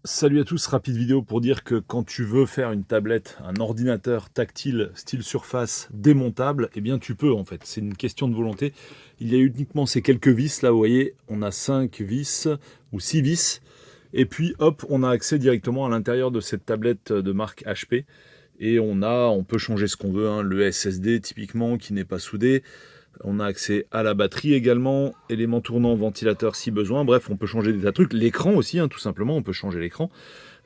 Salut à tous, rapide vidéo pour dire que quand tu veux faire une tablette, un ordinateur tactile style Surface démontable, eh bien tu peux en fait, c'est une question de volonté. Il y a uniquement ces quelques vis là, vous voyez, on a 5 vis ou 6 vis, et puis hop, on a accès directement à l'intérieur de cette tablette de marque HP, et on peut changer ce qu'on veut, hein, le SSD typiquement qui n'est pas soudé. On a accès à la batterie également, éléments tournants, ventilateur si besoin. Bref, on peut changer des tas de trucs. L'écran aussi, hein, tout simplement, on peut changer l'écran.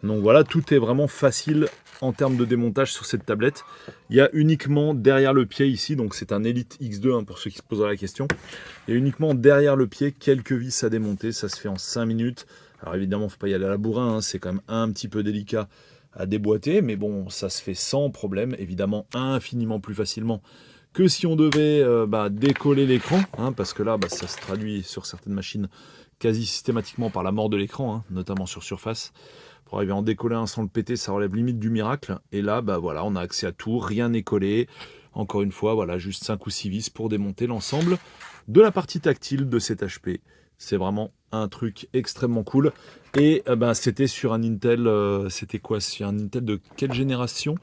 Donc voilà, tout est vraiment facile en termes de démontage sur cette tablette. Il y a uniquement derrière le pied ici, donc c'est un Elite X2 hein, pour ceux qui se poseraient la question. Il y a uniquement derrière le pied quelques vis à démonter, ça se fait en 5 minutes. Alors évidemment, il ne faut pas y aller à la bourrin, hein, c'est quand même un petit peu délicat à déboîter, mais bon, ça se fait sans problème, évidemment infiniment plus facilement que si on devait décoller l'écran, hein, parce que là, ça se traduit sur certaines machines quasi systématiquement par la mort de l'écran, hein, notamment sur Surface. Pour arriver à en décoller un sans le péter, ça relève limite du miracle. Et là, voilà, on a accès à tout, rien n'est collé. Encore une fois, voilà, juste 5 ou 6 vis pour démonter l'ensemble de la partie tactile de cet HP. C'est vraiment un truc extrêmement cool. Et c'était sur un Intel, c'était quoi? Sur un Intel de quelle génération?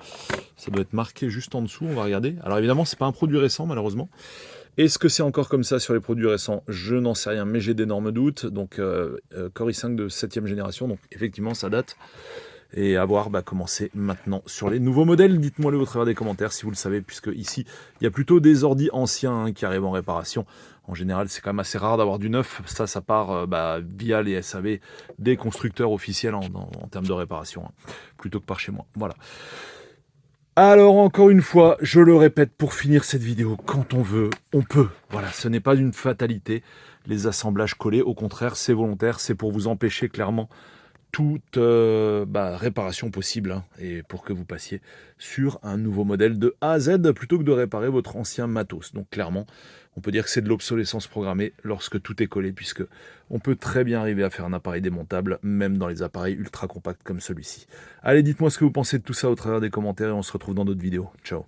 Ça doit être marqué juste en dessous, on va regarder. Alors évidemment, c'est pas un produit récent, malheureusement. Est-ce que c'est encore comme ça sur les produits récents? Je n'en sais rien, mais j'ai d'énormes doutes. Donc Core i5 de 7e génération, donc effectivement, ça date. Et à voir comment c'est maintenant sur les nouveaux modèles. Dites-moi-le au travers des commentaires si vous le savez, puisque ici, il y a plutôt des ordis anciens qui arrivent en réparation. En général, c'est quand même assez rare d'avoir du neuf. Ça part via les SAV des constructeurs officiels en termes de réparation, hein, plutôt que par chez moi. Voilà. Alors encore une fois, je le répète pour finir cette vidéo, quand on veut, on peut. Voilà, ce n'est pas une fatalité, les assemblages collés, au contraire, c'est volontaire, c'est pour vous empêcher clairement toute réparation possible, hein, et pour que vous passiez sur un nouveau modèle de A à Z plutôt que de réparer votre ancien matos. Donc clairement, on peut dire que c'est de l'obsolescence programmée lorsque tout est collé, puisque on peut très bien arriver à faire un appareil démontable, même dans les appareils ultra compacts comme celui-ci. Allez, dites-moi ce que vous pensez de tout ça au travers des commentaires et on se retrouve dans d'autres vidéos. Ciao.